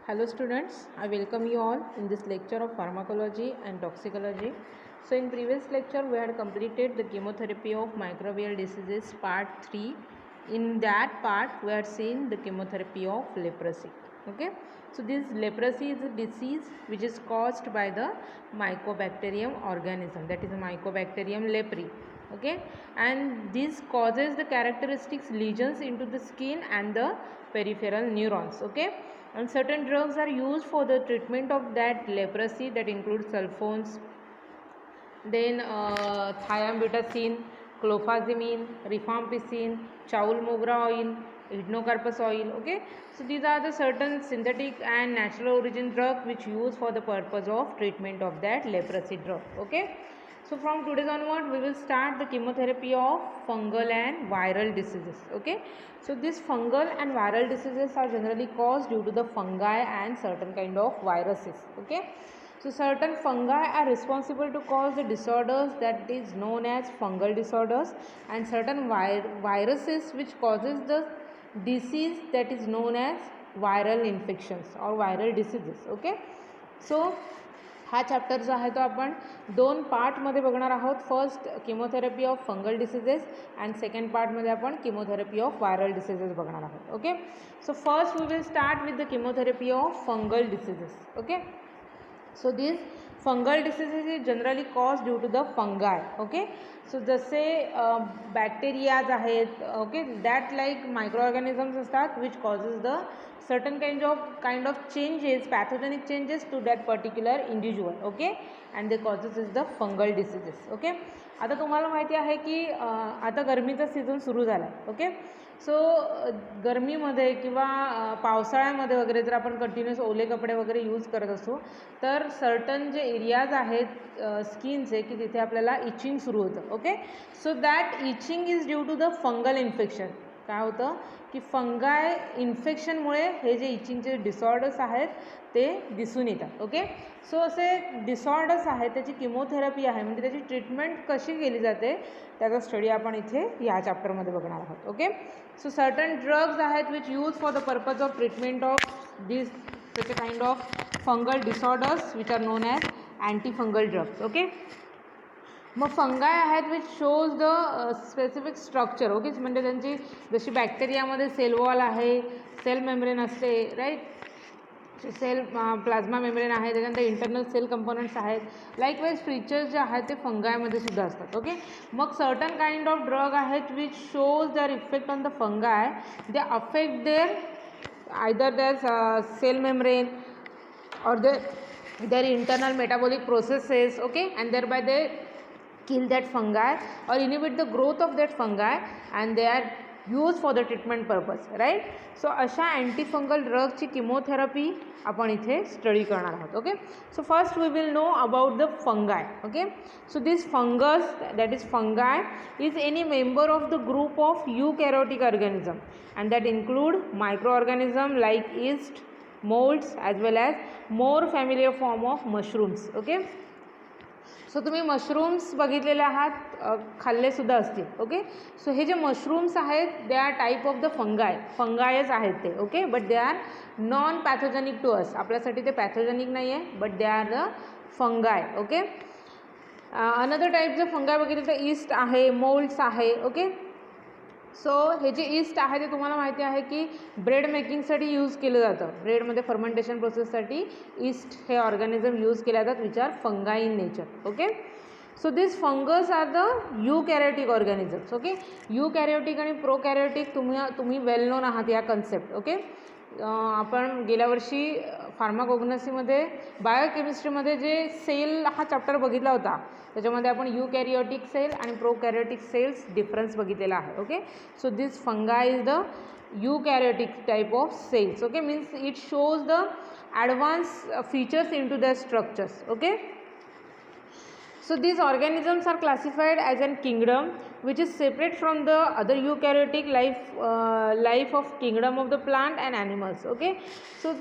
Hello students, I welcome you all in this lecture of pharmacology and toxicology. So in previous lecture we had completed the chemotherapy of microbial diseases part 3. In that part we had seen the chemotherapy of leprosy. Okay, so this leprosy is a disease which is caused by the mycobacterium organism, that is a Mycobacterium leprae. Okay, and this causes the characteristics lesions into the skin and the peripheral neurons. Okay, and certain drugs are used for the treatment of that leprosy, that includes sulfones, then thiambutacin, clofazimine, rifampicin, chaul mogra oil, hydrocarpus oil. Okay, so these are the certain synthetic and natural origin drugs which use for the purpose of treatment of that leprosy drug. Okay, so from today's onward we will start the chemotherapy of fungal and viral diseases. Okay, so these fungal and viral diseases are generally caused due to the fungi and certain kind of viruses. Okay, so certain fungi are responsible to cause the disorders that is known as fungal disorders, and certain viruses which causes the disease that is known as viral infections or viral diseases. Okay, so हा chapter जो आहे तो आपण दोन पार्टमध्ये बघणार आहोत. First chemotherapy of fungal diseases and second पार्टमध्ये आपण किमोथेरपी ऑफ व्हायरल डिसीजेस बघणार आहोत. Okay, so first we will start with the chemotherapy of fungal diseases. Okay, so these fungal diseases is generally caused due to the fungi. Okay, so जसे bacterias आहेत, okay, that like microorganisms असतात which causes the certain kind of changes, pathogenic changes to that particular individual. Okay, and the causes is the fungal diseases. Okay, आता तुम्हाला माहिती आहे की आता गरमीचा season सुरू झाला. ओके, सो गरमीमध्ये किंवा पावसाळ्यामध्ये वगैरे जर आपण कंटिन्युअस ओले कपडे वगैरे यूज करत असतो तर सर्टन जे एरियाज आहेत स्किनचे की तिथे आपल्याला इचिंग सुरू होतं. Okay, so that itching is due to the fungal infection. काय होतं की फंगाय इन्फेक्शनमुळे हे जे इचिंगचे डिसऑर्डर्स आहेत ते दिसून येतात. ओके, सो असे डिसऑर्डर्स आहेत त्याची किमोथेरपी आहे, म्हणजे त्याची ट्रीटमेंट कशी केली जाते त्याचा स्टडी आपण इथे या चॅप्टरमध्ये बघणार आहोत. ओके, सो सर्टन ड्रग्ज आहेत which use for the purpose of treatment of this such a kind of fungal disorders which are known as antifungal drugs. Okay, मग फंगाय आहेत which shows the specific structure. Okay, म्हणजे त्यांची जशी बॅक्टेरियामध्ये cell wall आहे, cell membrane असते, right, cell plasma membrane आहे, त्याच्यानंतर इंटरनल सेल कंपोनंट्स आहेत. लाईकवाईज फीचर्स जे आहेत ते फंगायमध्ये सुद्धा असतात. ओके, मग सर्टन काइंड ऑफ ड्रग आहेत which shows their effect on the fungi. They affect their either their cell membrane or their internal metabolic processes. Okay, and thereby they kill that fungi or inhibit the growth of that fungi and they are used for the treatment purpose, right. So अशा antifungal drugs ची chemotherapy आपण इथे study करणार आहोत. Okay, so first we will know about the fungi. Okay, so this fungus that is fungi is any member of the group of eukaryotic organism and that include microorganism like yeast, molds as well as more familiar form of mushrooms. Okay, so तुम्ही mushrooms बघितलेले आहात, खाल्लेसुद्धा असतील. Okay, so हे जे mushrooms आहेत they are type of the फंगायच आहेत ते. Okay, but they are non pathogenic to us. आपल्यासाठी ते पॅथोजेनिक नाही आहे, but they are the fungi. Okay, another टाईपचं फंगाय बघितलं तर ईस्ट आहे, मोल्ड्स आहे. ओके, सो हे जे ईस्ट आहे ते तुम्हाला माहिती आहे की ब्रेड मेकिंगसाठी यूज केलं जातं. ब्रेडमध्ये फर्मेंटेशन प्रोसेससाठी ईस्ट हे ऑर्गॅनिझम यूज केले जातात which are fungi in nature. Okay, so this fungus are the eukaryotic organisms. Okay, eukaryotic आणि प्रोकॅरियोटिक तुम्ही वेल नोन आहात या कन्सेप्ट. ओके, आपण गेल्या वर्षी फार्माकोग्नसीमध्ये बायोकेमिस्ट्रीमध्ये जे सेल हा चॅप्टर बघितला होता त्याच्यामध्ये आपण यूकॅरियोटिक सेल आणि प्रोकॅरियोटिक सेल्स डिफरन्स बघितलेला आहे. Okay, so this fungi is the eukaryotic type of cells. Okay, means it shows the advance features in to the structures. Okay, so these organisms are classified as an kingdom which is separate from the other eukaryotic life of kingdom of the plant and animals. Okay, so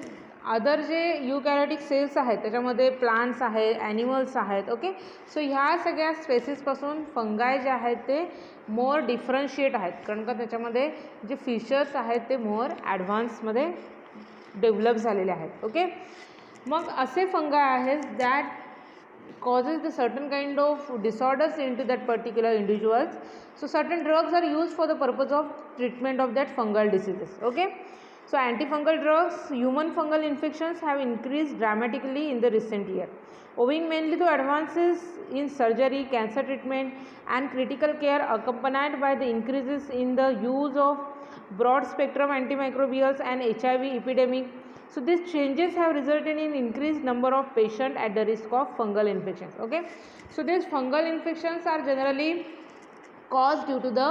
other जे यूकॅरियोटिक cells आहेत त्याच्यामध्ये plants आहेत, animals आहेत. Okay, so ह्या सगळ्या स्पेसिसपासून फंगाय जे आहेत ते मोर डिफरन्शिएट आहेत कारण का त्याच्यामध्ये जे फीचर्स आहेत ते मोर ॲडव्हान्समध्ये डेव्हलप झालेले आहेत. ओके, मग असे फंगाय आहेत that causes the certain kind of disorders into that particular individuals. So certain drugs are used for the purpose of treatment of that fungal diseases. Okay, so antifungal drugs, human fungal infections have increased dramatically in the recent year, owing mainly to advances in surgery, cancer treatment and critical care, accompanied by the increases in the use of broad spectrum antimicrobials and HIV epidemic. So these changes have resulted in increased number of patients at the risk of fungal infections. Okay, so these fungal infections are generally caused due to the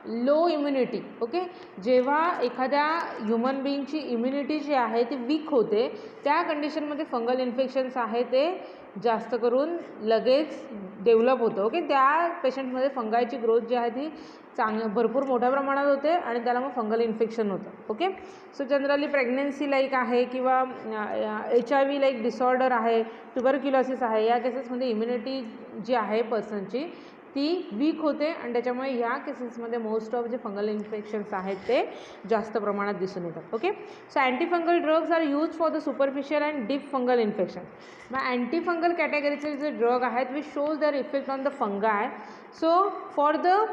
low immunity. Okay, जेव्हा एखाद्या human बिईंगची immunity जी आहे ती weak होते त्या कंडिशनमध्ये fungal infections आहे ते जास्त करून लगेच डेव्हलप होतं. ओके, त्या पेशंटमध्ये फंगायची ग्रोथ जी आहे ती भरपूर मोठ्या प्रमाणात होते आणि त्याला मग फंगल इन्फेक्शन होतं. Okay, so generally pregnancy like आहे किंवा HIV लाईक डिसऑर्डर आहे, ट्युबरक्युलोसिस आहे, या केसेसमध्ये इम्युनिटी जी आहे पर्सनची ती वीक होते आणि त्याच्यामुळे ह्या केसेसमध्ये मोस्ट ऑफ जे फंगल इन्फेक्शन्स आहेत ते जास्त प्रमाणात दिसून येतात. Okay, so antifungal drugs are use for the superficial and deep fungal infection. मग अँटीफंगल कॅटेगरीचे जे ड्रग आहेत which shows their effect on the fungi. So for the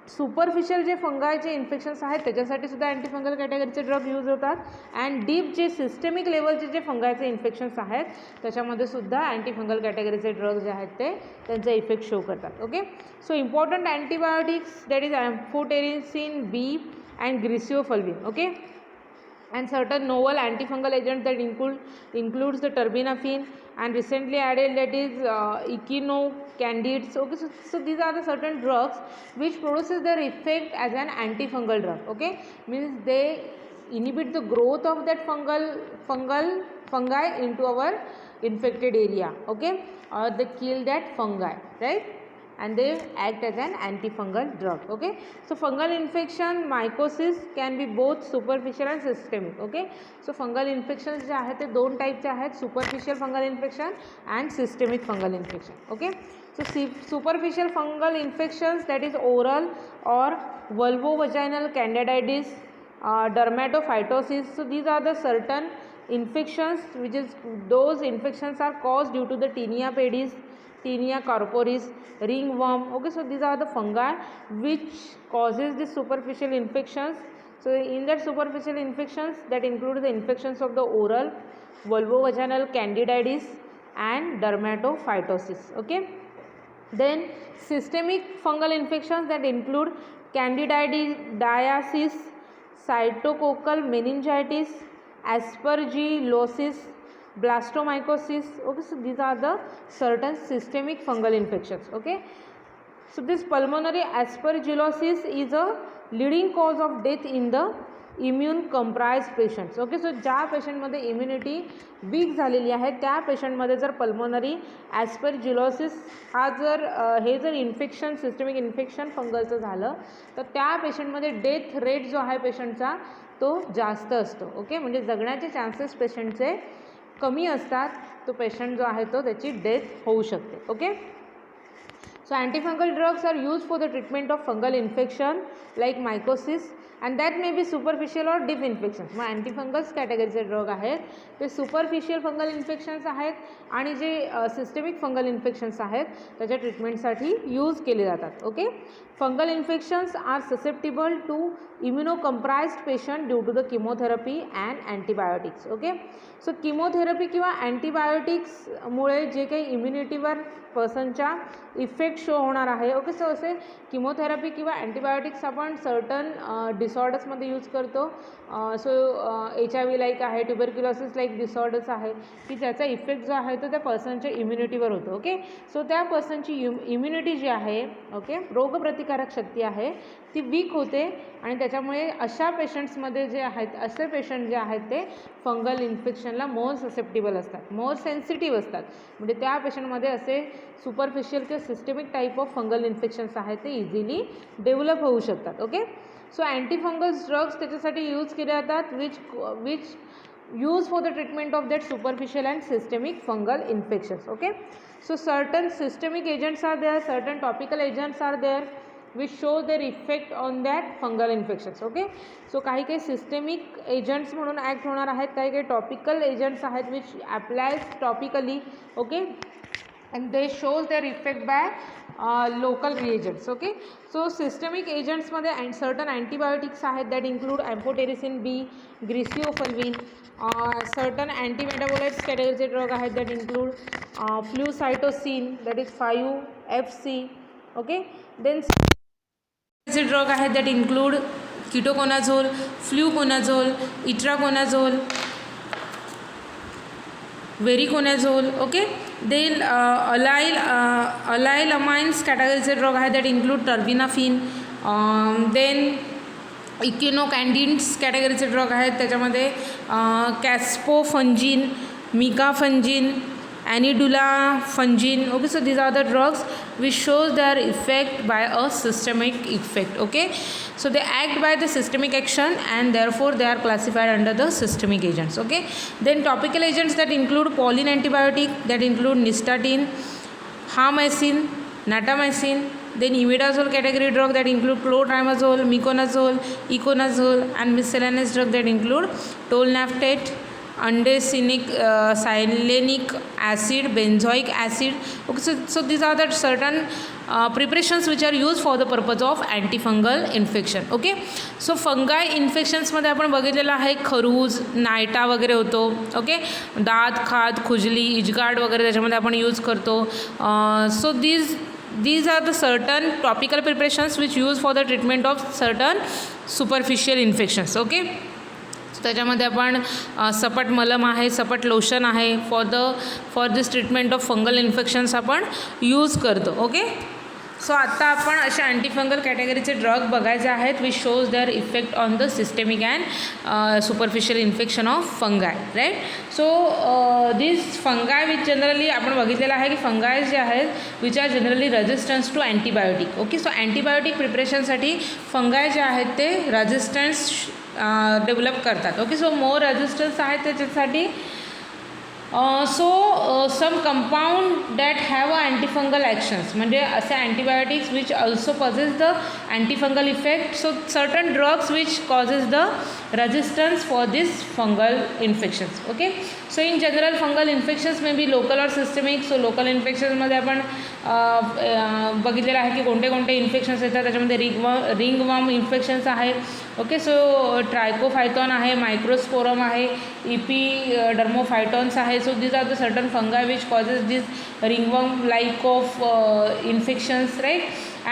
superficial जे फंगायचे इन्फेक्शन्स आहेत त्याच्यासाठी सुद्धा अँटीफंगल कॅटेगरीचे ड्रग यूज होतात अँड डीप जे सिस्टमिक लेवलचे जे फंगायचे इन्फेक्शन्स आहेत त्याच्यामध्ये सुद्धा अँटीफंगल कॅटेगरीचे ड्रग जे आहेत ते त्यांचा इफेक्ट शो करतात. Okay, so important antibiotics that is amphotericin B and griseofulvin. Okay, and certain novel antifungal agents that includes the terbinafine and recently added that is echinocandins. Okay, so these are the certain drugs which produces their effect as an antifungal drug. Okay, means they inhibit the growth of that fungi into our infected area. Okay, or they kill that fungi, right, and they act as an antifungal drug. Okay, so fungal infection mycosis can be both superficial and systemic. Okay, so fungal infections जे आहेत ते दोन टाईपचे आहेत, superficial fungal infection and systemic fungal infection. Okay, so superficial fungal infections that is oral or vulvovaginal candidiasis, dermatophytosis. So these are the certain infections which is those infections are caused due to the tinea pedis, Tinea corporis, ringworm. Okay, so these are the fungi which causes the superficial infections. So in that superficial infections that include the infections of the oral, vulvovaginal candidiasis and dermatophytosis. Okay, then systemic fungal infections that include candidiasis, cytococcal meningitis, aspergillosis, blastomycosis. Okay, so these are the certain systemic fungal infections. Okay, so this pulmonary aspergillosis is a leading cause of death in the immune compromised patients. Okay, so ज्या पेशंटमध्ये immunity weak झालेली आहे त्या पेशंटमध्ये जर pulmonary ॲस्परजिलोसिस हा जर हे जर infection systemic infection फंगलचं झालं तर त्या पेशंटमध्ये डेथ रेट जो आहे पेशंटचा तो जास्त असतो. ओके, म्हणजे जगण्याचे चान्सेस पेशंटचे कमी असतात, तो पेशंट जो आहे तो त्याची डेथ होऊ शकते. Okay, so antifungal drugs are use for the treatment of fungal infection like mycosis and that may be superficial or deep infections. मग अँटीफंगल्स कॅटेगरीचे ड्रग आहेत ते सुपरफिशियल फंगल इन्फेक्शन्स आहेत आणि जे सिस्टमिक फंगल इन्फेक्शन्स आहेत त्याच्या ट्रीटमेंटसाठी यूज केले जातात. Okay, fungal infections are susceptible to immunocompromised patient due to the chemotherapy and antibiotics. Okay, so chemotherapy किंवा अँटीबायोटिक्समुळे जे काही इम्युनिटीवर पर्सनच्या इफेक्ट शो होणार आहे. ओके, सो असे किमोथेरपी किंवा अँटीबायोटिक्स आपण सर्टन डिसऑर्डर्समध्ये यूज करतो. सो HIV लाईक आहे, ट्युबरक्युलोसिस लाईक डिसऑर्डर्स आहे की ज्याचा इफेक्ट जो आहे तो त्या पर्सनच्या इम्युनिटीवर होतो. ओके, सो त्या पर्सनची इम्युनिटी जी आहे, ओके, रोगप्रतिकारक शक्ती आहे ती वीक होते आणि त्याच्यामुळे अशा पेशंट्समध्ये जे आहेत असे पेशंट जे आहेत ते फंगल इन्फेक्शनला मोर ससेप्टिबल असतात, मोर सेन्सिटिव्ह असतात. म्हणजे त्या पेशंटमध्ये असे सुपरफिशियल किंवा systemic type of fungal infections आहेत ते इझिली डेव्हलप होऊ शकतात. ओके, सो अँटीफंगल्स ड्रग्स त्याच्यासाठी यूज केले जातात which use for the treatment of that superficial and systemic fungal infections. Okay, so certain systemic agents are there, certain topical agents are there which show their effect on that fungal infections. Okay, so काही काही systemic agents म्हणून act होणार आहेत, काही काही topical agents आहेत which applies topically. Okay, and they shows their effect by local reagents. Okay, so systemic agents मध्ये and certain antibiotics आहेत that include amphotericin B, griseofulvin, certain antimetabolites categoryचे drug आहेत that include flucytosine, that is 5-FC. Okay, then चे drug आहेत that include ketoconazole, fluconazole, itraconazole, voriconazole. Okay, then allylamines कॅटेगरीचे drug आहेत that include terbinafine. Then echinocandins कॅटेगरीचे drug आहेत, त्याच्यामध्ये caspofungin, micafungin, anidulafungin. Okay, so these are the drugs which shows their effect by a systemic effect. Okay, so they act by the systemic action and therefore they are classified under the systemic agents. Okay, then topical agents that include pollen antibiotic, that include nystatin, harmycin, natamycin. Then imidazole category drug that include clotrimazole, miconazole, iconazole, and miscellaneous drug that include tolnaftate, andesinic, silenic acid, benzoic acid. Okay, so these are the certain preparations which are used for the purpose of antifungal infection. Okay, so fungi infections मध्ये आपण बघितलेलं आहे खरूज, नायटा वगैरे होतो. Okay, दात, खाज, खुजली, इजगार्ड वगैरे त्याच्यामध्ये आपण यूज करतो. So these are the certain topical preparations which use for the treatment of certain superficial infections. Okay, त्याच्यामध्ये आपण सपट मलम आहे, सपट लोशन आहे, for this treatment of fungal infections आपण यूज करतो. ओके, सो आत्ता आपण अशा अँटीफंगल कॅटेगरीचे ड्रग बघायचे आहेत which shows their effect on the systemic and superficial infection of fungi. Right, so this fungi which generally आपण बघितलेलं आहे की फंगाय जे आहेत which are generally resistance to antibiotic. Okay, so antibiotic प्रिपरेशनसाठी फंगाय जे आहेत ते रेजिस्टन्स डेव्हलप करतात. ओके, सो मोर रेजिस्टन्स आहेत त्याच्यासाठी some compound that have antifungal actions, म्हणजे असे antibiotics which also possess the antifungal effect. So certain drugs which causes the resistance for this fungal infections. Okay, so in general fungal infections may be local or systemic. So local इन्फेक्शन्समध्ये आपण बघितलेलं आहे की कोणते कोणते infections येतात. त्याच्यामध्ये ringworm infections आहे. ओके, सो ट्रायकोफायटॉन आहे, मायक्रोस्पोरम आहे, इपीडर्मोफायटॉन्स आहे. So these are the certain fungi which causes this ringworm like of infections, right,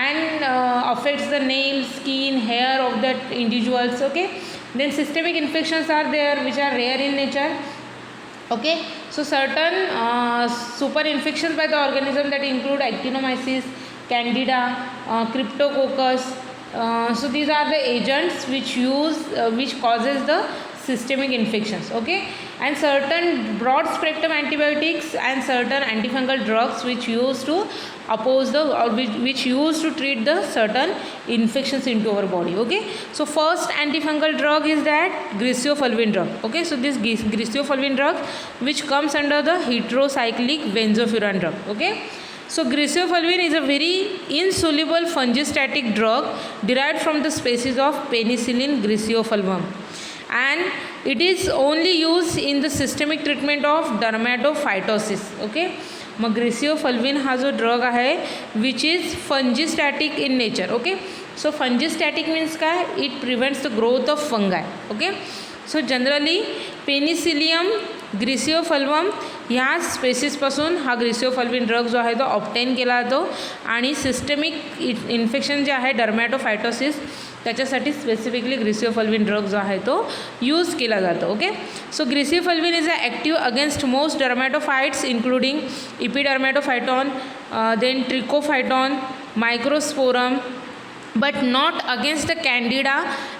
and affects the nail, skin, hair of that individuals. Okay, then systemic infections are there which are rare in nature. Okay, so certain super infections by the organism that include actinomyces, candida, cryptococcus. So these are the agents which causes the systemic infections. Okay, and certain broad spectrum antibiotics and certain antifungal drugs which used to oppose the or which used to treat the certain infections into our body. Okay, so first antifungal drug is that griseofulvin drug. Okay, so this griseofulvin drug which comes under the heterocyclic benzofuran drug. Okay, so griseofulvin is a very insoluble fungistatic drug derived from the species of Penicillium griseofulvum, and it is only used in the systemic treatment of dermatophytosis. Okay, मग ग्रिसिओफल्विन हा जो drug आहे which is fungistatic in nature. Okay, so fungistatic means काय, it prevents the growth of fungi. Okay, so generally penicillium griseofulvum ह्या स्पेसिसपासून हा ग्रिसिओफल्विन drug जो आहे तो ऑब्टेन केला जातो आणि सिस्टमिक इन्फेक्शन जे आहे डर्मॅटोफायटोसिस त्याच्यासाठी स्पेसिफिकली ग्रिसिओफल्विन ड्रग जो आहे तो यूज केला जातो. Okay, so griseofulvin is a active against most dermatophytes including epidermophyton, then trichophyton, microsporum, but not against the candida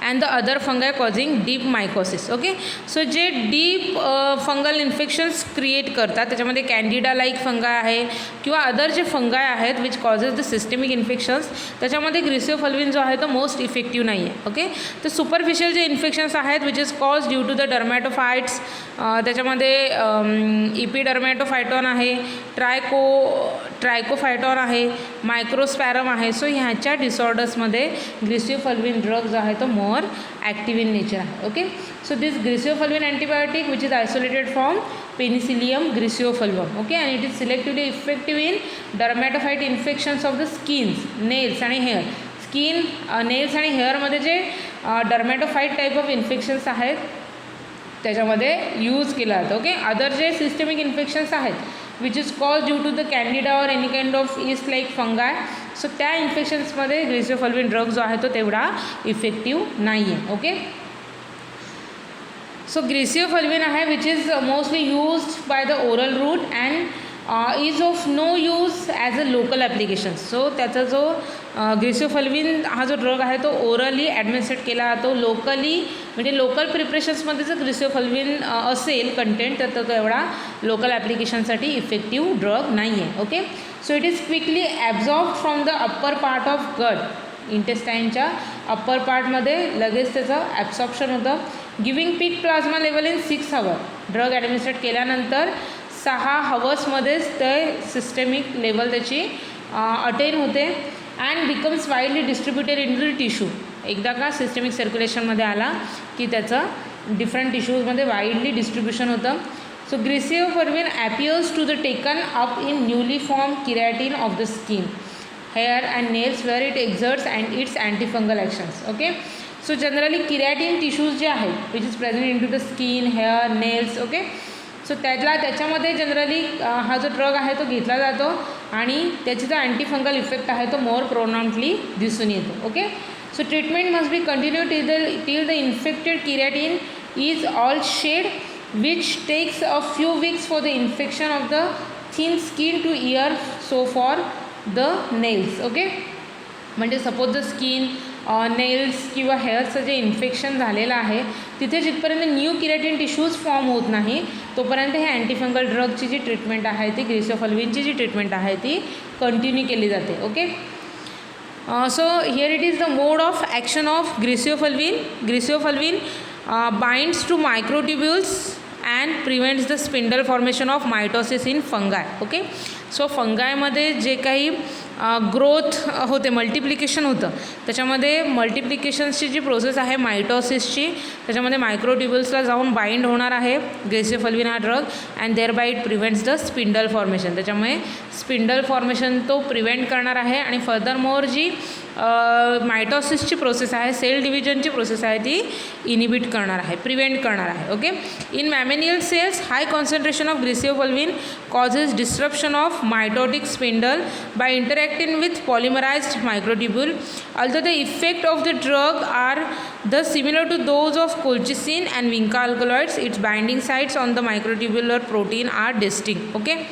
and the other fungi causing deep mycosis. Okay, so जे deep fungal infections create करतात त्याच्यामध्ये candida like फंगाय आहे किंवा other जे फंगाय आहेत which causes the systemic infections त्याच्यामध्ये ग्रिसिओफल्विन जो आहे तो मोस्ट इफेक्टिव्ह नाही आहे. ओके, तर सुपरफिशियल जे इन्फेक्शन्स आहेत which is cause due to the dermatophytes त्याच्यामध्ये इपिडर्मॅटोफायटॉन आहे, ट्रायकोफायटॉन आहे, मायक्रोस्पॅरम आहे. सो ह्याच्या डिसऑर्डर्समध्ये ग्रिसिओफल्विन ड्रग जो आहे तो मोर ॲक्टिव्ह इन नेचर आहे. Okay, so this griseofulvin antibiotic which is isolated from penicillium griseofulvum. Okay, and it is selectively effective in dermatophyte infections of the skins, nails आणि hair. Skin, nails आणि हेअरमध्ये जे डर्मॅटोफाइट type of infections आहेत त्याच्यामध्ये use केला जातो. Okay, other जे systemic infections आहेत which is cause due to the Candida or any kind of yeast like fungi, so त्या इन्फेक्शन्समध्ये ग्रिसिओफल्विन ड्रग जो आहे तो तेवढा इफेक्टिव्ह नाही आहे. ओके, सो ग्रिसिओफल्विन आहे which is mostly used by the oral route and is of no use as a local application. So त्याचा जो ग्रिसिओफल्विन हा जो ड्रग आहे तो ओरली ॲडमिनिस्ट्रेट केला जातो. लोकली म्हणजे लोकल प्रिपरेशन्समध्ये जर ग्रिसिओफल्विन असेल कंटेंट तर तो एवढा लोकल ॲप्लिकेशनसाठी इफेक्टिव्ह ड्रग नाही आहे. Okay, so it is quickly absorb from the upper part of gut, इंटेस्टाईनच्या अप्पर पार्टमध्ये लगेच त्याचं ॲब्सॉर्प्शन होतं. Giving peak plasma level in 6 hours. Drug administrate केल्यानंतर 6 hours ते सिस्टेमिक लेवल त्याची अटेन होते and becomes widely distributed into tissue. एकदा का सिस्टेमिक सर्क्युलेशनमध्ये आला की त्याचं डिफरंट टिश्यूजमध्ये वाईडली डिस्ट्रीब्युशन होतं. So griseofulvin appears to the taken up in newly form किरॅटिन of the skin, hair and nails where it exerts and its antifungal actions. Okay, so generally keratin tissues जे आहेत which is present in to the skin, hair, nails. Okay, so त्याच्यामध्ये generally हा जो drug आहे तो घेतला जातो आणि त्याची जो अँटीफंगल इफेक्ट आहे तो मोर प्रोनाउंटली दिसून येतो. Okay, so treatment must be continue till the infected keratin is all shed which takes a few weeks for the infection of the thin skin to year, so for the nails. Okay, म्हणजे suppose the skin, nails किंवा हेअरचं जे infection झालेलं आहे तिथे जिथपर्यंत new किरॅटिन tissues form होत नाही तोपर्यंत हे अँटीफंगल ड्रगची जी ट्रीटमेंट आहे ती ग्रिसिओफल्विनची जी ट्रीटमेंट आहे ती कंटिन्यू केली जाते. Okay, so here it is the mode of action of griseofulvin. Griseofulvin binds to microtubules and prevents the spindle formation of mitosis in fungi. Okay, so फंगायमध्ये जे काही ग्रोथ होते, मल्टिप्लिकेशन होतं, त्याच्यामध्ये मल्टिप्लिकेशन्सची जी प्रोसेस आहे मायटोसिसची त्याच्यामध्ये मायक्रोट्युब्युल्सला जाऊन बाइंड होणार आहे ग्रिसिओफल्विन हा drug and thereby it prevents the spindle formation. त्याच्यामुळे स्पिंडल फॉर्मेशन तो प्रिव्हेंट करणार आहे आणि फर्दर मोर जी मायटोसिसची प्रोसेस आहे, सेल डिव्हिजनची प्रोसेस आहे ती इनिबिट करणार आहे, प्रिव्हेंट करणार आहे. Okay, in mammalian cells high concentration of griseofulvin causes disruption of mitotic spindle by interacting with polymerized microtubule. Although the effect of the drug are thus similar to those of colchicine and vinca alkaloids, its binding sites on the microtubular protein are distinct. Okay,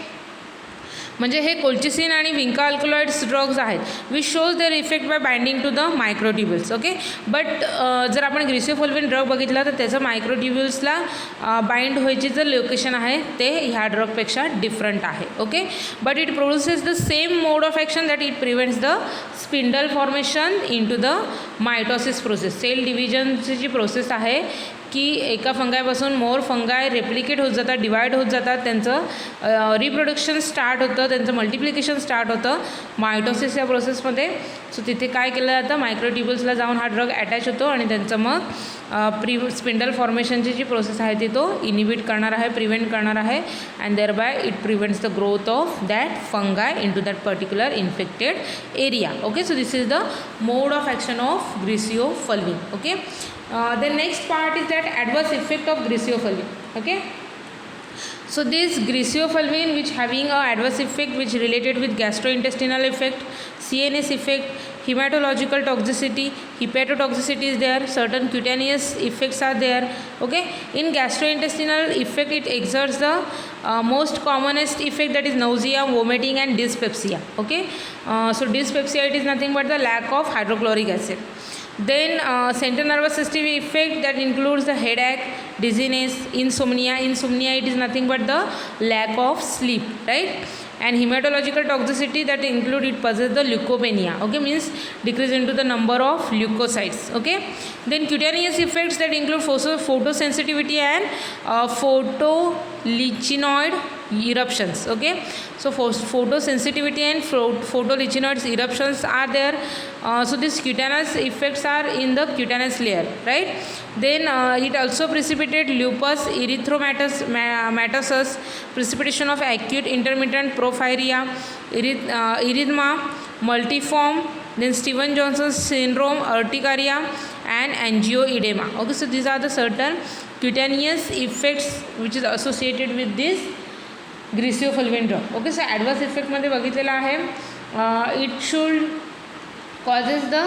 म्हणजे हे colchicine आणि vinca alkaloids drugs आहेत which shows their effect by binding to the microtubules. Okay, but जर आपण ग्रिसिओफल्विन drug बघितला तर त्याचं मायक्रोट्युब्युल्सला bind व्हायची जर लोकेशन आहे ते ह्या ड्रगपेक्षा डिफरंट आहे. Okay, but it produces the same mode of action that it prevents the spindle formation in to the mitosis process. Cell डिव्हिजनची जी प्रोसेस आहे की एका फंगायपासून मोर फंगाय रेप्लिकेट होत जातात, डिवाइड होत जातात, त्यांचं रिप्रोडक्शन स्टार्ट होतं, त्यांचं मल्टिप्लिकेशन स्टार्ट होतं मायटोसिस या प्रोसेसमध्ये. सो तिथे काय केलं जातं, मायक्रोट्युब्युल्सला जाऊन हा ड्रग अटॅच होतो आणि त्यांचं मग स्पिंडल फॉर्मेशनची जी प्रोसेस आहे ती तो इनिबिट करणार आहे, प्रिव्हेंट करणार आहे and thereby it prevents the growth of that fungi into that particular infected area. Okay, so this is the mode of action of griseofulvin. Okay, the next part is that adverse effect of griseofulvin. Okay, so this griseofulvin which having a adverse effect which related with gastrointestinal effect, CNS effect, hematological toxicity, hepatotoxicity is there, certain cutaneous effects are there. Okay, in gastrointestinal effect it exerts the most commonest effect, that is nausea, vomiting and dyspepsia. Okay, so dyspepsia it is nothing but the lack of hydrochloric acid. Then central nervous system effect that includes the headache, dizziness, insomnia. Insomnia it is nothing but the lack of sleep, right? and hematological toxicity that include it possess the leukopenia, okay, means decrease into the number of leukocytes, okay. Then cutaneous effects that include photosensitivity and photolichenoid eruptions, okay. So photosensitivity and photolichenoid eruptions are there. So these cutaneous effects are in the cutaneous layer, right. Then it also precipitate lupus erythematosus, precipitation of acute intermittent porphyria, erythema multiforme, then Stevens-Johnson syndrome, urticaria and angioedema, okay. So these are the certain cutaneous effects which is associated with this griseofulvin drug, okay. So adverse effect मध्ये बघितलेला आहे, it should causes the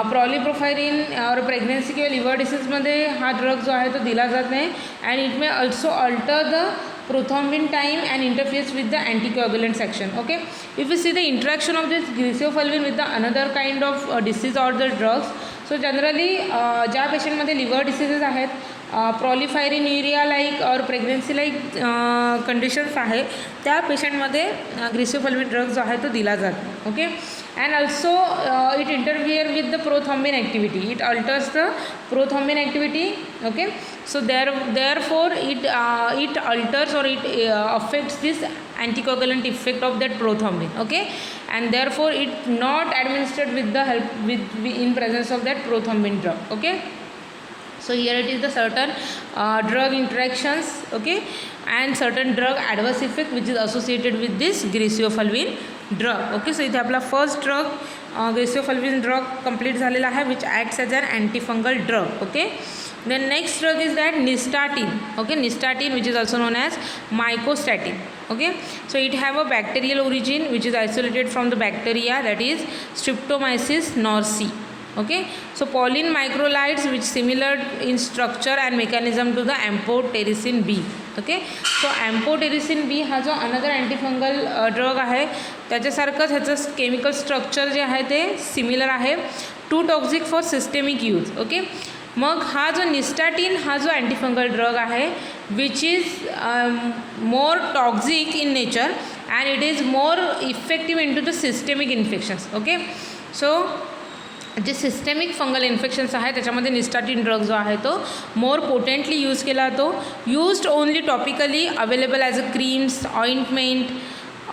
proliferin और pregnancy किंवा liver डिसीजमध्ये हा drug जो आहे तो दिला जात नाही. And it may also alter the prothrombin time and interferes with the anticoagulant section, okay. If we see the interaction of this griseofulvin with the another kind of disease or the drugs, so generally ज्या पेशंटमध्ये liver diseases आहेत, proliferuria like और pregnancy like conditions आहे, त्या पेशंटमध्ये ग्रिसेओफल्विन drug जो आहे तो दिला जातो, okay. And also it interfere with the prothrombin activity, it alters the prothrombin activity, okay. So therefore it alters or it affects this anticoagulant effect of that prothrombin, okay. And therefore it not administered with the help in presence of that prothrombin drug, okay. So here it is the certain drug interactions, okay, and certain drug adverse effect which is associated with this griseofulvin drug, okay. So इथे आपला first drug griseofulvin drug complete झालेला आहे, which acts as an antifungal drug, okay. Then next drug is that nystatin, okay. Nystatin, which is also known as mycostatin, okay. So it have a bacterial origin which is isolated from the bacteria, that is Streptomyces norsci, okay. So Pauline microlides which similar in structure and mechanism to the amphotericin B, okay. So amphotericin B हा जो another antifungal drug आहे त्याच्यासारखंच ह्याचं chemical structure जे आहे ते similar आहे, too toxic for systemic use, okay. मग हा जो निस्टाटिन हा जो अँटीफंगल ड्रग आहे which is more toxic in nature and it is more effective in to the systemic infections, okay. So जे सिस्टेमिक फंगल इन्फेक्शन्स आहे त्याच्यामध्ये निस्टाटिन ड्रग जो आहे तो मोर पोटेंटली यूज केला जातो, used only topically, available as a creams, ointment,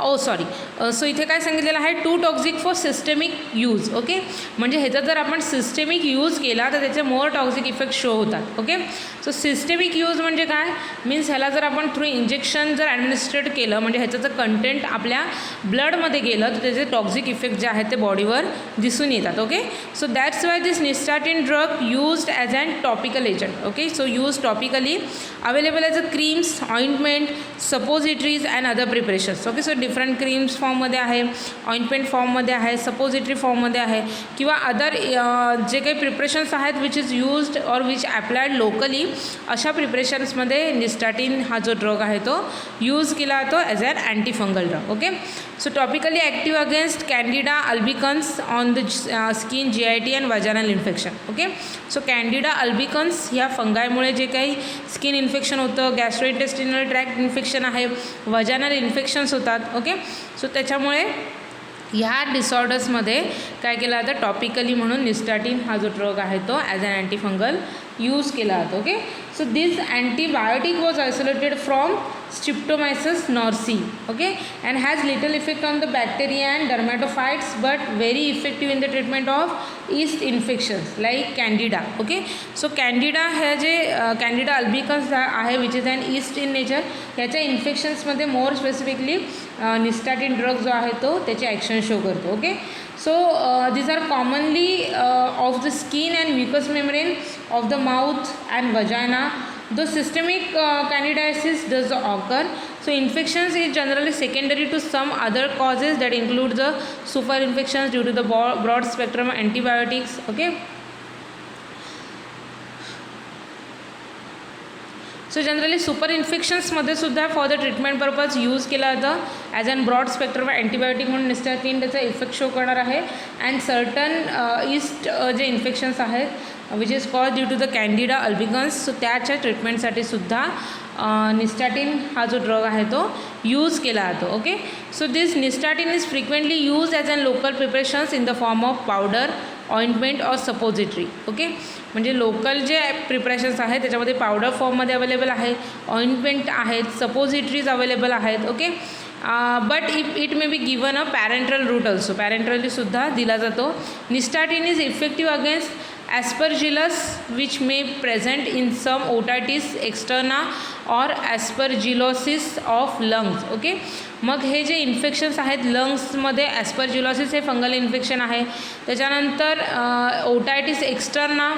so इथे काय सांगितलेलं आहे, too toxic for systemic use, okay. म्हणजे ह्याचा जर आपण सिस्टेमिक यूज केला तर त्याचे मोर टॉक्सिक इफेक्ट शो होतात, ओके. सो सिस्टेमिक यूज म्हणजे काय मीन्स ह्याला जर आपण थ्रू इंजेक्शन जर ॲडमिनिस्ट्रेट केलं म्हणजे ह्याचं जर कंटेंट आपल्या ब्लडमध्ये गेलं तर त्याचे टॉक्सिक इफेक्ट जे आहेत ते बॉडीवर दिसून येतात, okay. So that's why this nystatin drug used as an topical agent, okay. So use topically, available as a creams, ointment, suppositories and other preparations, okay. So different creams फॉर्ममध्ये आहे, ointment फॉर्ममध्ये आहे, सपोजिटरी फॉर्ममध्ये आहे किंवा other जे काही preparations आहेत विच इज यूज्ड और विच ॲप्लायड लोकली, अशा प्रिपरेशन्समध्ये निस्टाटिन हा जो ड्रग आहे तो यूज केला जातो as an antifungal drug, okay. So topically active against candida albicans on the skin, GIT and vaginal infection, okay. So candida albicans ह्या फंगायमुळे जे काही स्किन इन्फेक्शन होतं, गॅस्ट्रोइंटेस्टिनल ट्रॅक्ट इन्फेक्शन आहे, वजानल इन्फेक्शन्स होतात, ओके. सो त्याच्यामुळे ह्या डिसऑर्डर्समध्ये काय केलं जातं, टॉपिकली म्हणून निस्टाटिन हा जो ड्रग आहे तो ॲज अन अँटीफंगल यूज केला जातो, okay. So this antibiotic was isolated from Streptomyces norsci, okay, and has little effect on the bacteria and dermatophytes but very effective in the treatment of yeast infections like candida, okay. So candida हे जे candida albicans आहे which is an yeast in nature, ह्याच्या इन्फेक्शन्समध्ये more specifically निस्टाटिन drug जो आहे तो त्याची action show करतो, okay. So these are commonly of the skin and mucous membrane of the mouth and vagina. The systemic candidiasis does occur. So infections is generally secondary to some other causes that include the super infections due to the broad spectrum antibiotics, okay. So generally super इन्फेक्शन्समध्ये सुद्धा for the treatment purpose use केला जातं as an broad spectrum antibiotic म्हणून nystatin त्याचा effect show करणार आहे. And certain yeast जे infections आहेत which is cause due to the candida albicans, so त्याच्या ट्रीटमेंटसाठी सुद्धा निस्टॅटिन हा जो ड्रग आहे तो यूज केला जातो. Okay, so this nystatin is frequently use as an local preparations in the form of powder, ointment or suppository. Okay, म्हणजे लोकल जे प्रिपरेशन्स आहेत त्याच्यामध्ये पावडर फॉर्ममध्ये अवेलेबल आहे, ऑइंटमेंट आहेत, सपोजिटरीज अवेलेबल आहेत. Okay, but it may be given a parenteral route also, पॅरेंट्रलीसुद्धा दिला जातो. Nystatin is effective against aspergillus which may present in some otitis externa or aspergillosis of lungs. Okay, मग हे जे infections आहेत लंग्समध्ये, ॲस्परजिलोसिस हे फंगल इन्फेक्शन आहे. त्याच्यानंतर ओटायटिस एक्स्टर्ना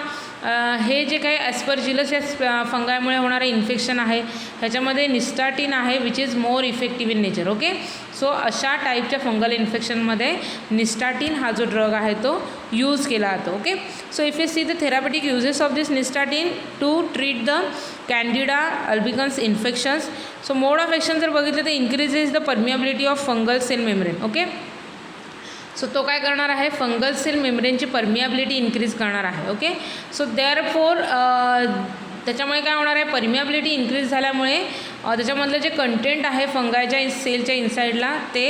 हे जे काही ॲस्परजिलस या फंगामुळे होणारे इन्फेक्शन आहे ह्याच्यामध्ये निस्टॅटिन आहे which is more effective in nature. Okay, so अशा टाईपच्या फंगल इन्फेक्शनमध्ये निस्टॅटिन हा जो ड्रग आहे तो यूज केला जातो. Okay, so if you see the therapeutic uses of this nystatin to treat the candida albicans infections. So mode of action जर बघितलं तर increases the permeability of fungal cell membrane. Okay, so तो काय करणार आहे, fungal cell मेम्ब्रेनची permeability increase करणार आहे. ओके, सो देअरफॉर त्याच्यामुळे काय होणार आहे, परमिएबिलिटी इन्क्रीज झाल्यामुळे त्याच्यामधलं जे कंटेंट आहे फंगायच्या सेलच्या इनसाईडला ते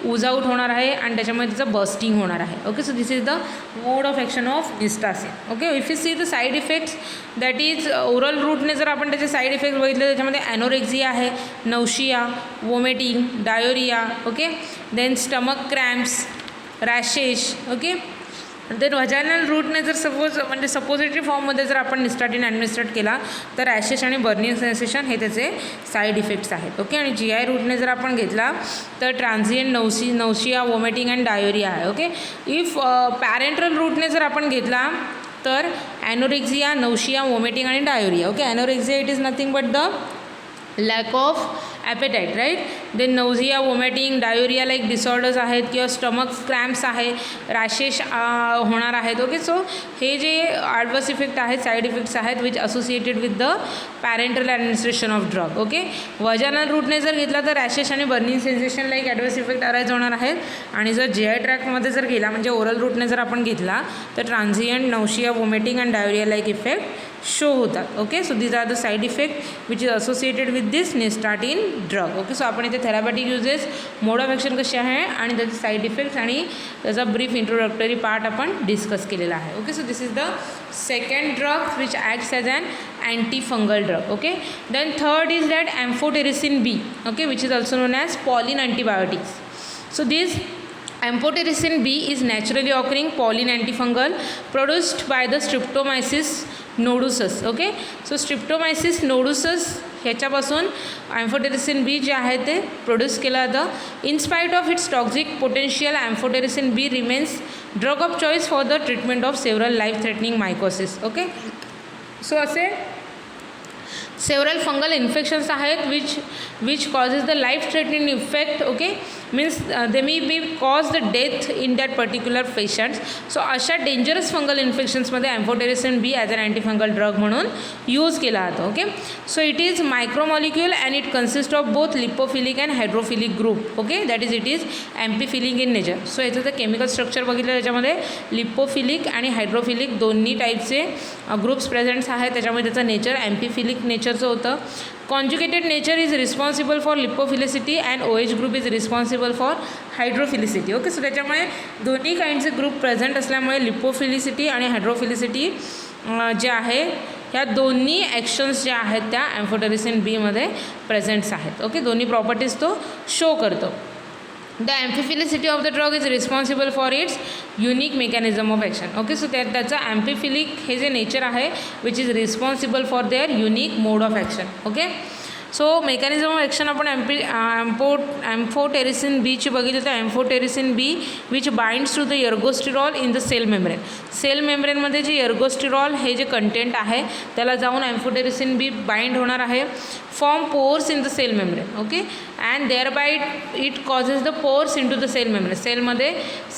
ऊज आउट होणार आहे आणि त्याच्यामुळे त्याचं बर्स्टिंग होणार आहे. Okay, so this is the mode of action of nystatin. Okay, if you see the side effects that is oral रूटने जर आपण त्याचे साईड इफेक्ट्स बघितले त्याच्यामध्ये ॲनोरेक्झिया आहे, nausea, vomiting, diarrhoea. Okay, then stomach cramps, rashes. Okay, then vaginal रूटने जर suppository फॉर्ममध्ये जर आपण निस्टॅटिन ॲडमिनिस्ट्रेट केला तर रॅशेस आणि बर्निंग सेन्सेशन हे त्याचे साईड इफेक्ट्स आहेत. ओके, आणि GI रूटने जर आपण घेतला तर ट्रान्झिएंट नौशिया, वॉमिटिंग अँड डायोरिया आहे. ओके, इफ पॅरेंट्रल रूटने जर आपण घेतला तर ॲनोरेक्झिया, नौशिया, वॉमिटिंग आणि diarrhoea. Okay, anorexia it is nothing but the lack of appetite, right. Then nausea, vomiting, diarrhoea like disorders आहेत किंवा स्टमक क्रॅम्प्स आहे, रॅशेस होणार आहेत. ओके, सो हे जे ॲडवर्स इफेक्ट आहेत, साईड इफेक्ट्स आहेत which associated with the parenteral administration of drug. Okay, vaginal रूटने जर घेतला तर रॅशेस आणि burning sensation like adverse effect arise होणार आहेत. आणि जर GI ट्रॅक्टमध्ये जर गेला म्हणजे ओरल रूटने जर आपण घेतला तर transient nausea, vomiting and diarrhoea like effect show होतात. Okay, so these are the side effect which is associated with this nystatin drug. Okay, so आपण इथे therapeutic uses, mode of action कसे आहे आणि त्याचे साईड इफेक्ट्स आणि त्याचा brief introductory part आपण डिस्कस केलेला आहे. Okay, so this is the second drug which acts as an anti fungal drug. Okay, then third is that amphotericin B. Okay, which is also known as polyene antibiotics. So this Amphotericin B is naturally occurring pollen antifungal produced by the Streptomyces nodosus. Okay, so streptomyces nodosus ह्याच्यापासून amphotericin B जे आहे ते produce केलं जातं. In spite of its toxic potential amphotericin B remains drug of choice for the treatment of several life threatening mycosis. Okay, so असे several fungal infections आहेत which causes the life threatening effect. Okay, means they may be cause the death in that particular patients. So अशा dangerous fungal इन्फेक्शन्समध्ये amphotericin B as an antifungal drug म्हणून use केला जातो. Okay, so it is micromolecule and it consist of both lipophilic and hydrophilic group. Okay, that is it is amphiphilic in nature. So याचं जर chemical structure बघितलं त्याच्यामध्ये lipophilic आणि hydrophilic दोन्ही टाईपचे ग्रुप्स प्रेझेंट्स आहेत. त्याच्यामुळे त्याचं नेचर एम्पीफिलिक नेचरचं होतं. Conjugated nature is responsible for lipophilicity and OH group is responsible for hydrophilicity. Okay, so त्याच्यामुळे दोन्ही काइंडचे ग्रुप प्रेझेंट असल्यामुळे लिपोफिलिसिटी आणि हायड्रोफिलिसिटी जे आहे ह्या दोन्ही ॲक्शन्स ज्या आहेत त्या एम्फोटेरिसिन B मध्ये प्रेझेंट्स आहेत. ओके, दोन्ही प्रॉपर्टीज तो शो करतो. The amphiphilicity of the drug is responsible for its unique mechanism of action. Okay, so त्याचं एम्फिफिलिक हे जे नेचर आहे which is responsible for their unique mode of action. Okay, so mechanism of action आपण amphotericin B ची बघितली तर amphotericin B which binds to the ergosterol in the cell membrane. Cell मेम्ब्रेनमध्ये जे एर्गोस्टिरॉल हे जे कंटेंट आहे त्याला जाऊन एम्फोटेरिसिन B बाइंड होणार आहे. Form pores in the cell membrane. Okay, and thereby it causes the pores in to the cell membrane.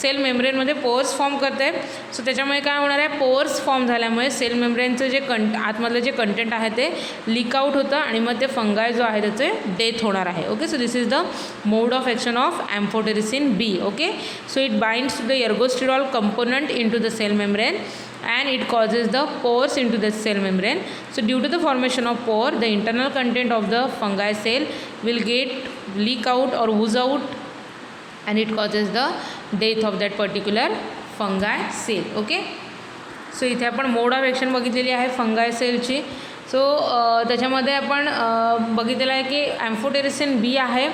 Cell मेम्ब्रेनमध्ये पोर्स फॉर्म करते. सो त्याच्यामुळे काय होणार आहे, पोर्स फॉर्म झाल्यामुळे सेल मेम्ब्रेनचं जे आतमधलं जे कंटेंट आहे ते लीक आउट होतं आणि मग ते फंगल फंगाय जो आहे त्याचे डेथ होणार आहे. Okay, so this is the mode of action of amphotericin B. Okay, so it binds to the ergosterol component in to the cell membrane and it causes the pores into the cell membrane. So due to the formation of pore, the internal content of the fungi cell will get leak out or ooze out, and it causes the death of that particular fungi cell. Okay, so इथे आपण मोड of action बघितलेली आहे फंगाय सेलची. So त्याच्यामध्ये आपण बघितलेलं आहे की एम्फोटेरिसिन बी आहे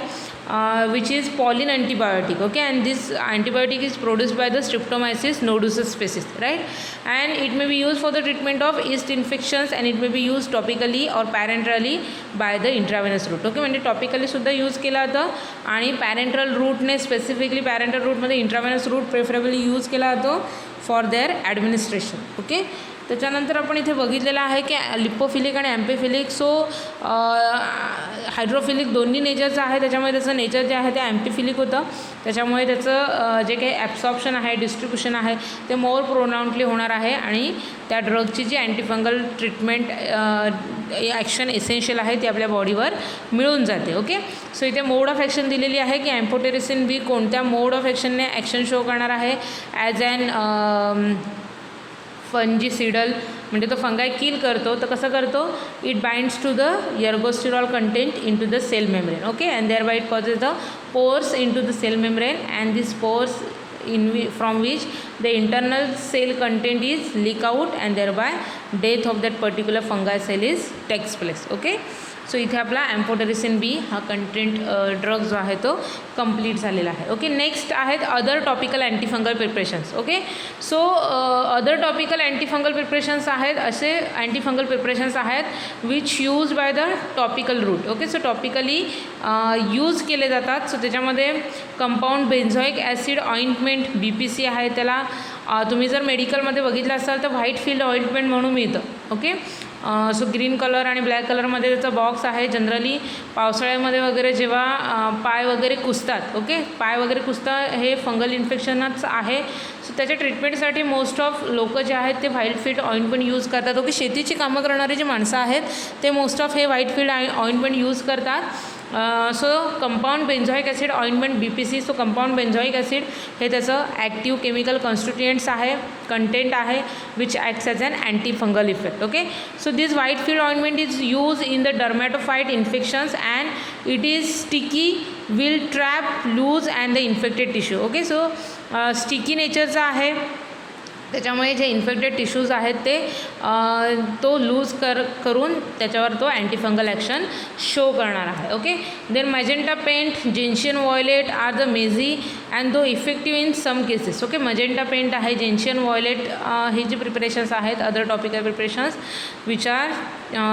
which is pollen antibiotic. Okay, and this antibiotic is produced by the Streptomyces nodosus species, right? And it may be used for the treatment of yeast infections, and it may be used topically or parenterally by the intravenous route. Okay, म्हणजे topically सुद्धा use केला जातं आणि parenteral रूटने specifically parenteral रूटमध्ये intravenous route preferably use केला जातो for their administration. Okay, त्याच्यानंतर आपण इथे बघितलेलं आहे की लिपोफिलिक आणि ॲम्पिफिलिक. सो हायड्रोफिलिक दोन्ही नेचरचं आहे, त्याच्यामुळे त्याचं नेचर जे आहे ते ॲम्पिफिलिक होतं, त्याच्यामुळे त्याचं जे काही ॲब्सॉर्प्शन आहे डिस्ट्रीब्युशन आहे ते मोर प्रोनाऊंटली होणार आहे आणि त्या ड्रगची जी अँटीफंगल ट्रीटमेंट ॲक्शन एसेन्शियल आहे ती आपल्या बॉडीवर मिळून जाते. ओके, सो इथे मोड ऑफ ॲक्शन दिलेली आहे की एम्फोटेरिसिन बी कोणत्या मोड ऑफ ॲक्शनने ॲक्शन शो करणार आहे. ॲज ॲन फंजिसिडल म्हणजे तो फंगाय किल करतो, तर कसं करतो, it binds to the ergosterol content in to the cell membrane. Okay, and thereby it causes the pores in to the cell membrane and this pores from which the internal cell content is leak out and thereby death of that particular fungi cell takes place. Okay, so इथे आपला amphotericin बी हा content drug जो आहे तो complete झालेला आहे. Okay, next आहेत other topical antifungal preparations. Okay, so other topical antifungal preparations आहेत, असे अँटीफंगल प्रिपरेशन्स आहेत which use by the topical route. Okay, so topically use केले जातात. सो त्याच्यामध्ये compound benzoic acid ointment BPC आहे, त्याला तुम्ही जर मेडिकलमध्ये बघितलं असाल तर व्हाईट फील्ड ऑइंटमेंट म्हणून मिळतं. ओके, सो ग्रीन कलर आणि ब्लॅक कलरमध्ये त्याचा बॉक्स आहे. जनरली पावसाळ्यामध्ये वगैरे जेव्हा पाय वगैरे कुसतात, ओके, पाय वगैरे कुसतात हे फंगल इन्फेक्शनच आहे. सो त्याच्या ट्रीटमेंटसाठी मोस्ट ऑफ लोक जे आहेत ते व्हाईट फील्ड ऑइंटमेंट यूज करतात. ओके, शेतीची कामं करणारी जी माणसं आहेत ते मोस्ट ऑफ हे व्हाईट फील्ड ऑइंटमेंट यूज करतात. So compound benzoic acid ointment BPC. So compound benzoic acid हे त्याचं ॲक्टिव्ह केमिकल कॉन्स्टिट्युएंट्स आहे, कंटेंट आहे which acts as an anti fungal effect. Okay, so this Whitfield ointment is use in the dermatophyte infections and it is sticky, will trap, loose and the infected tissue. Okay, so sticky नेचरचा आहे, त्याच्यामुळे जे infected tissues आहेत ते तो loose करून त्याच्यावर तो अँटीफंगल ॲक्शन शो करणार आहे. Okay, then magenta paint, gentian violet are the messy and though effective in some cases. Okay, magenta paint आहे, जेन्शियन व्हायोलेट ही जी प्रिपरेशन्स आहेत other topical preparations which are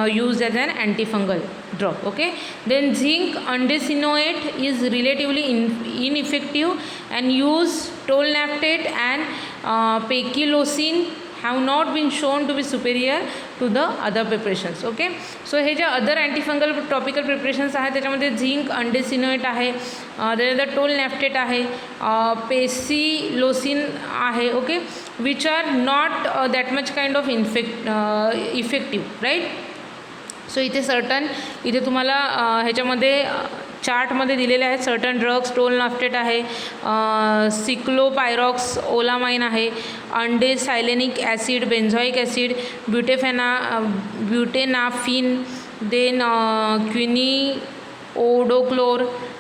use as an antifungal drug. Okay, then zinc undecenoate is relatively ineffective and use tolnaftate and pecilocin have not been shown to be superior to the other preparations. Okay, so हे जे other antifungal topical preparations आहेत त्याच्यामध्ये zinc अंडेसिनोएट आहे, त्याच्यानंतर टोलनॅफ्टेट आहे, pecilocin आहे. Okay, which are not that much kind of effective, right. So इथे certain इथे तुम्हाला ह्याच्यामध्ये चार्टमध्ये दिलेले आहेत सर्टन ड्रग्स. टोलनॅफ्टेट आहे, सिक्लोपायरॉक्स, ओलामाइन आहे, undecylenic acid, benzoic acid, butenafine, then quiniodochlor,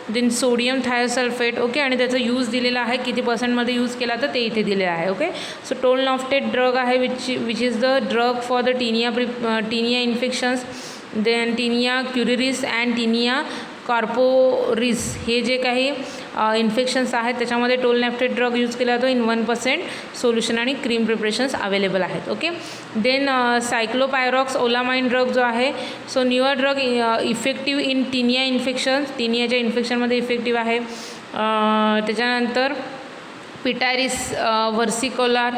then sodium thiosulphate. Okay, आणि त्याचा यूज दिलेला आहे, किती पर्सेंटमध्ये यूज केला तर ते इथे दिलेलं आहे. ओके, सो टोलनॅफ्टेट ड्रग आहे which is the drug for the tinea infections, then tinea cruris and tinea corporis हे जे काही इन्फेक्शन्स आहेत त्याच्यामध्ये टोलनॅफ्टेट ड्रग यूज केला जातो इन 1% सोल्युशन आणि क्रीम प्रिपरेशन्स अवेलेबल आहेत. Okay, then ciclopirox olamine drug जो आहे, so newer drug effective in tinea infections, टीनियाच्या इन्फेक्शनमध्ये इफेक्टिव्ह आहे. त्याच्यानंतर pityriasis versicolor,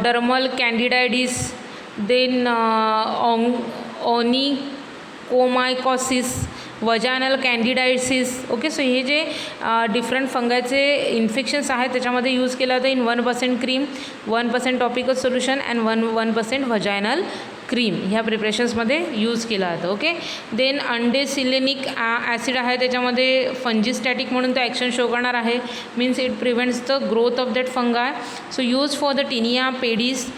dermal candidiasis, then onychomycosis, vaginal candidiasis. Okay, so हे जे डिफरंट फंगाचे इन्फेक्शन्स आहेत त्याच्यामध्ये यूज केलं जातं in 1% cream, 1% topical solution and 1% vaginal cream ह्या प्रिपरेशन्समध्ये यूज केला जातं. ओके. देन अंडेसिलेनिक ॲसिड आहे, त्याच्यामध्ये फंजिस्टॅटिक म्हणून तो ॲक्शन शो करणार आहे. Means it prevents the growth of that fungi. So use for the tinea pedis,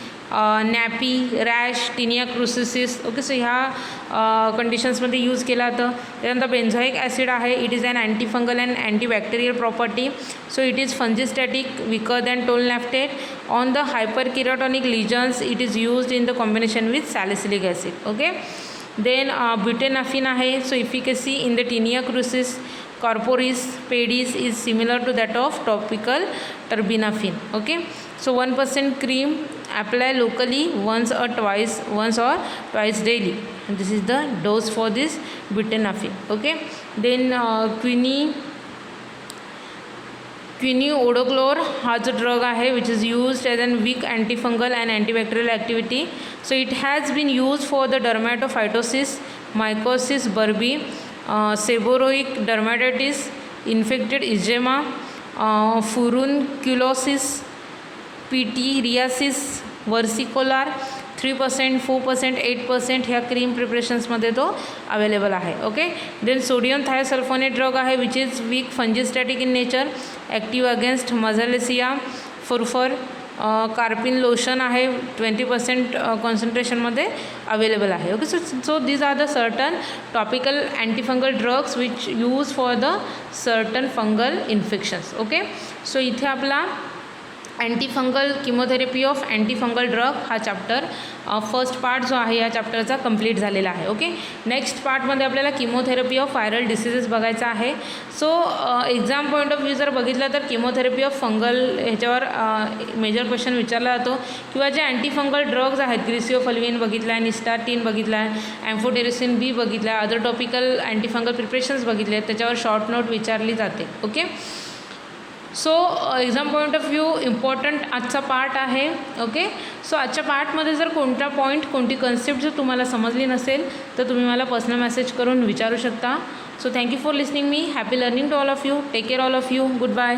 nappy, rash, tinea cruris. Okay. So ह्या कंडिशन्समध्ये यूज केला जातं. त्यानंतर बेन्झोइक ॲसिड आहे. It is an antifungal and antibacterial property. So it is fungistatic, weaker than tolnaftate. On the hyperkeratonic lesions, it is used in the combination with salicylic acid. Okay. Then butanafine आहे. So efficacy in the tinea crucis, corporis, pedis is similar to that of topical terbinafine. Okay. So 1% cream, apply locally once or twice daily. And this is the dose for this butanafine. Okay. Then quiniodochlor हा जो drug आहे which is used as an weak antifungal and antibacterial activity. So it has been use for the dermatophytosis, mycosis barbae, seborrhoeic dermatitis, infected eczema, furunculosis, pityriasis, versicolor. 3%, 4%, 8% ह्या cream प्रिपरेशन्समध्ये तो available आहे. Okay. Then sodium thiosulphonate drug आहे which is weak fungistatic in nature, active against Malassezia, furfur. कार्पिन lotion आहे 20% कॉन्सन्ट्रेशनमध्ये available आहे. Okay. So these are the certain topical antifungal drugs which use for the certain fungal infections. Okay. So इथे आपला antifungal chemotherapy of antifungal drug हा chapter first part जो आहे या चॅप्टरचा कंप्लीट झालेला आहे. ओके. नेक्स्ट पार्टमध्ये आपल्याला किमोथेरपी ऑफ व्हायरल डिसीजेस बघायचा आहे. So exam point of view जर बघितलं तर किमोथेरपी ऑफ फंगल ह्याच्यावर मेजर क्वेश्चन विचारला जातो, किंवा जे अँटीफंगल ड्रग्ज आहेत, ग्रिसिओफल्विन बघितला आहे, निस्टार्टिन बघितला आहे, एम्फोटेरिसिन बी बघितला आहे, अदर टॉपिकल अँटीफंगल प्रिपरेशन्स बघितले आहेत, त्याच्यावर शॉर्ट नोट विचारली जाते. Okay. So exam point of view important आजचा पार्ट आहे. ओके. सो आजच्या पार्टमध्ये जर कोणता पॉईंट, कोणती कन्सेप्ट जर तुम्हाला समजली नसेल तर तुम्ही मला पर्सनल मेसेज करून विचारू शकता. So thank you for listening me. Happy learning to all of you. Take care all of you. Good bye.